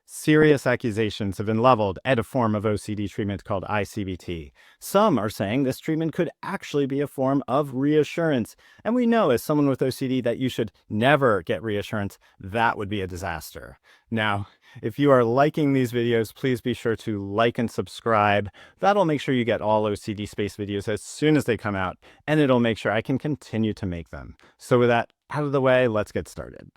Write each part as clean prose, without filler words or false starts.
Serious accusations have been leveled at a form of OCD treatment called I-CBT. Some are saying this treatment could actually be a form of reassurance. And we know, as someone with OCD, that you should never get reassurance. That would be a disaster. Now, if you are liking these videos, please be sure to like and subscribe. That'll make sure you get all OCD Space videos as soon as they come out, and it'll make sure I can continue to make them. So with that out of the way, let's get started.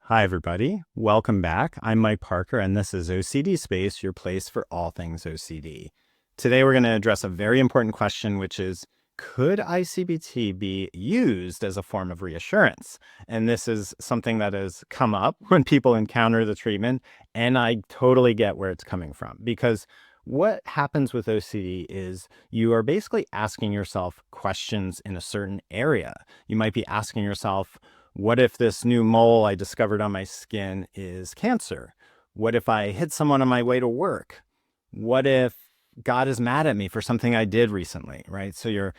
Hi, everybody. Welcome back. I'm Mike Parker, and this is OCD Space, your place for all things OCD. Today, we're going to address a very important question, which is, could I-CBT be used as a form of reassurance? And this is something that has come up when people encounter the treatment, and I totally get where it's coming from. Because what happens with OCD is you are basically asking yourself questions in a certain area. You might be asking yourself, what if this new mole I discovered on my skin is cancer? What if I hit someone on my way to work? What if God is mad at me for something I did recently, right? So you're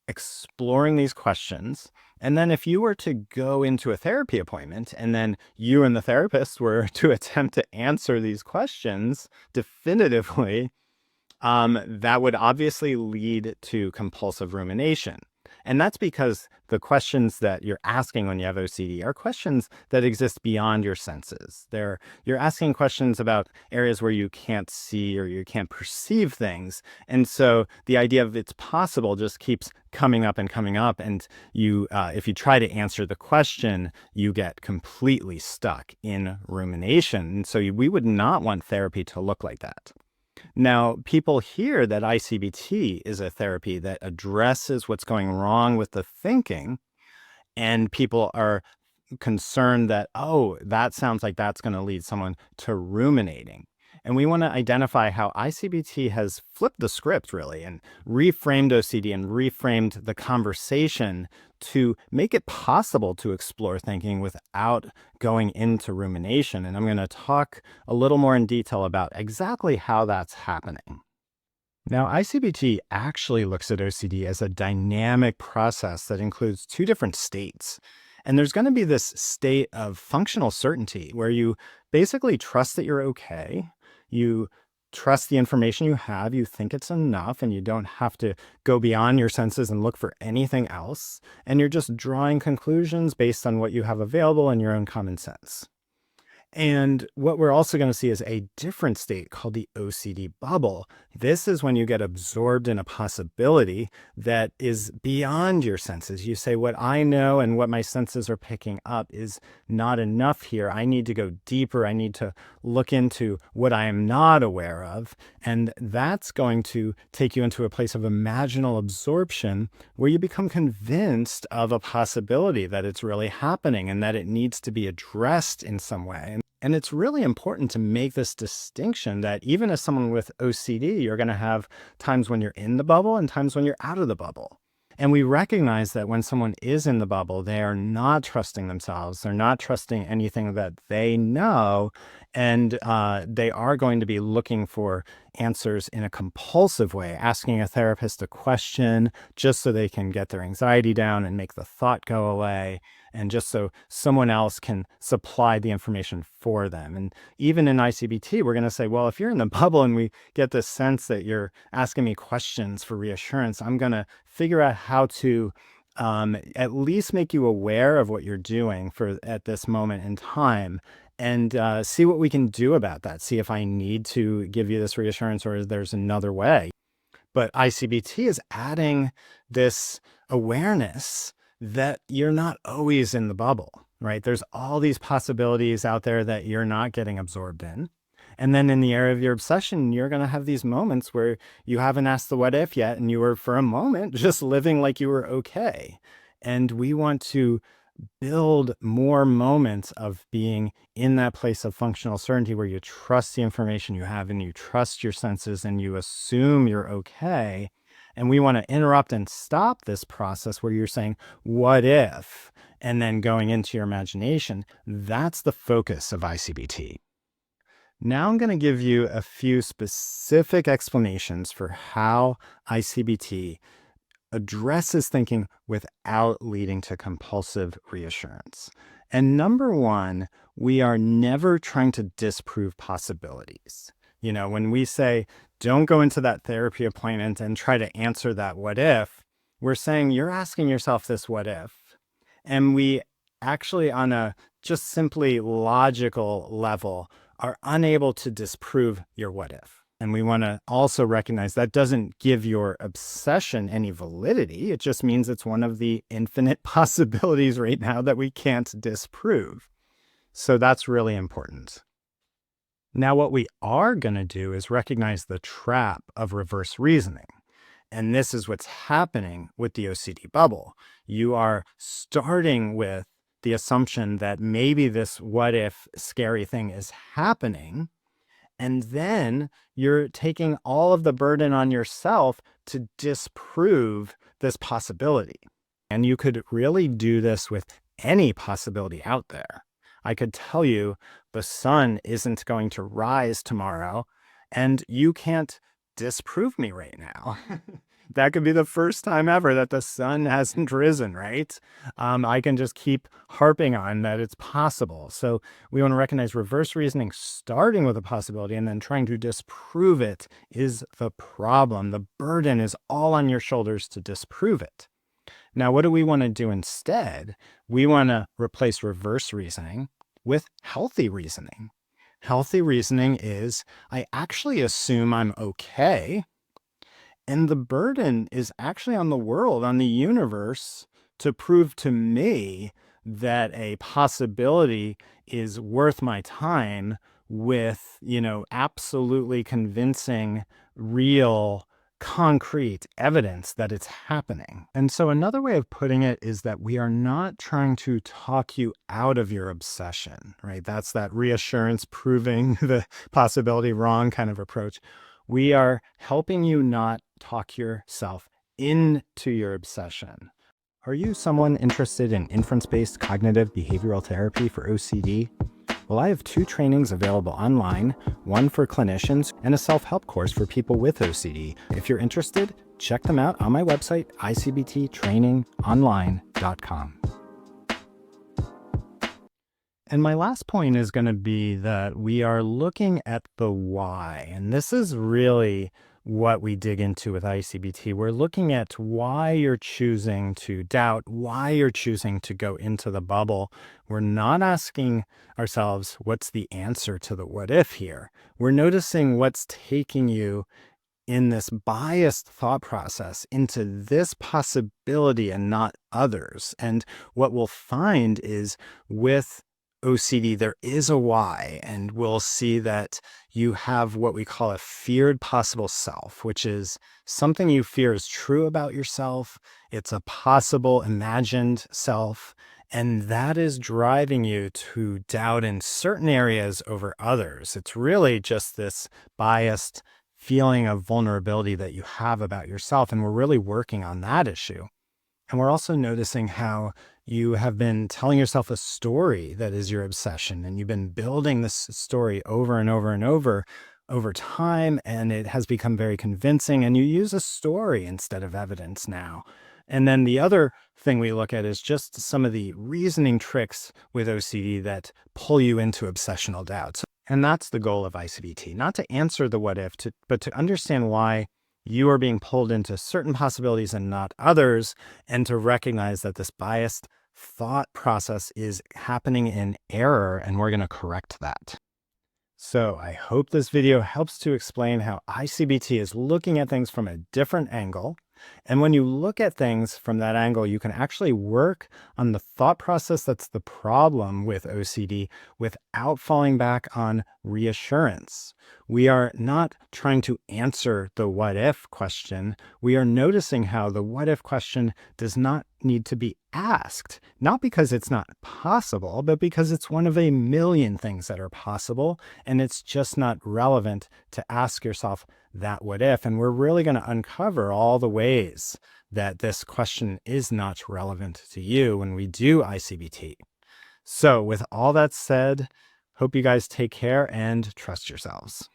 exploring these questions. And then if you were to go into a therapy appointment and then you and the therapist were to attempt to answer these questions definitively, that would obviously lead to compulsive rumination. And that's because the questions that you're asking when you have OCD are questions that exist beyond your senses. You're asking questions about areas where you can't see or you can't perceive things. And so the idea of it's possible just keeps coming up. And you, if you try to answer the question, you get completely stuck in rumination. And so we would not want therapy to look like that. Now, people hear that I-CBT is a therapy that addresses what's going wrong with the thinking, and people are concerned that, oh, that sounds like that's going to lead someone to ruminating. And we want to identify how I-CBT has flipped the script, really, and reframed OCD and reframed the conversation to make it possible to explore thinking without going into rumination. And I'm going to talk a little more in detail about exactly how that's happening. Now, I-CBT actually looks at OCD as a dynamic process that includes two different states. And there's going to be this state of functional certainty where you basically trust that you're okay. You trust the information you have, you think it's enough, and you don't have to go beyond your senses and look for anything else. And you're just drawing conclusions based on what you have available in your own common sense. And what we're also going to see is a different state called the OCD bubble. This is when you get absorbed in a possibility that is beyond your senses. You say, what I know and what my senses are picking up is not enough here. I need to go deeper. I need to look into what I am not aware of. And that's going to take you into a place of imaginal absorption where you become convinced of a possibility that it's really happening and that it needs to be addressed in some way. And it's really important to make this distinction that even as someone with OCD, you're going to have times when you're in the bubble and times when you're out of the bubble. And we recognize that when someone is in the bubble, they are not trusting themselves. They're not trusting anything that they know. And they are going to be looking for answers in a compulsive way, asking a therapist a question just so they can get their anxiety down and make the thought go away, and just so someone else can supply the information for them. And even in I-CBT, we're going to say, well, if you're in the bubble and we get this sense that you're asking me questions for reassurance, I'm going to figure out how to at least make you aware of what you're doing at this moment in time, and see what we can do about that. See if I need to give you this reassurance or if there's another way. But I-CBT is adding this awareness that you're not always in the bubble, right? There's all these possibilities out there that you're not getting absorbed in. And then in the area of your obsession, you're going to have these moments where you haven't asked the what if yet, and you were for a moment just living like you were okay. And we want to build more moments of being in that place of functional certainty where you trust the information you have and you trust your senses and you assume you're okay. And we want to interrupt and stop this process where you're saying, what if? And then going into your imagination. That's the focus of I-CBT. Now I'm going to give you a few specific explanations for how ICBT addresses thinking without leading to compulsive reassurance. And number one, we are never trying to disprove possibilities. When we say, don't go into that therapy appointment and try to answer that what if, we're saying you're asking yourself this what if. And we actually, on a just simply logical level, are unable to disprove your what if. And we want to also recognize that doesn't give your obsession any validity. It just means it's one of the infinite possibilities right now that we can't disprove. So that's really important. Now, what we are going to do is recognize the trap of reverse reasoning. And this is what's happening with the OCD bubble. You are starting with the assumption that maybe this what if scary thing is happening. And then you're taking all of the burden on yourself to disprove this possibility. And you could really do this with any possibility out there. I could tell you the sun isn't going to rise tomorrow, and you can't disprove me right now. That could be the first time ever that the sun hasn't risen, right? I can just keep harping on that it's possible. So we want to recognize reverse reasoning starting with a possibility and then trying to disprove it is the problem. The burden is all on your shoulders to disprove it. Now, what do we want to do instead? We want to replace reverse reasoning with healthy reasoning. Healthy reasoning is, I actually assume I'm okay. And the burden is actually on the world, on the universe, to prove to me that a possibility is worth my time with, absolutely convincing, real, concrete evidence that it's happening. And so another way of putting it is that we are not trying to talk you out of your obsession, right? That's that reassurance, proving the possibility wrong kind of approach. We are helping you not talk yourself into your obsession. Are you someone interested in inference-based cognitive behavioral therapy for OCD? Well, I have 2 trainings available online, one for clinicians and a self-help course for people with OCD. If you're interested, check them out on my website, ICBTtrainingonline.com. And my last point is going to be that we are looking at the why. And this is really what we dig into with I-CBT. We're looking at why you're choosing to doubt, why you're choosing to go into the bubble. We're not asking ourselves, what's the answer to the what if here? We're noticing what's taking you in this biased thought process into this possibility and not others. And what we'll find is with OCD, there is a why, and we'll see that you have what we call a feared possible self, which is something you fear is true about yourself. It's a possible imagined self, and that is driving you to doubt in certain areas over others. It's really just this biased feeling of vulnerability that you have about yourself, and we're really working on that issue. And we're also noticing how you have been telling yourself a story that is your obsession, and you've been building this story over and over and over time, and it has become very convincing, and you use a story instead of evidence now. And then the other thing we look at is just some of the reasoning tricks with OCD that pull you into obsessional doubts. And that's the goal of ICBT, not to answer the what if, but to understand why you are being pulled into certain possibilities and not others, and to recognize that this biased thought process is happening in error, and we're going to correct that. So I hope this video helps to explain how ICBT is looking at things from a different angle. And when you look at things from that angle, you can actually work on the thought process that's the problem with OCD without falling back on reassurance. We are not trying to answer the what if question. We are noticing how the what if question does not need to be asked, not because it's not possible, but because it's one of a million things that are possible, and it's just not relevant to ask yourself that what if. And we're really going to uncover all the ways that this question is not relevant to you when we do ICBT. So with all that said, Hope you guys take care and trust yourselves.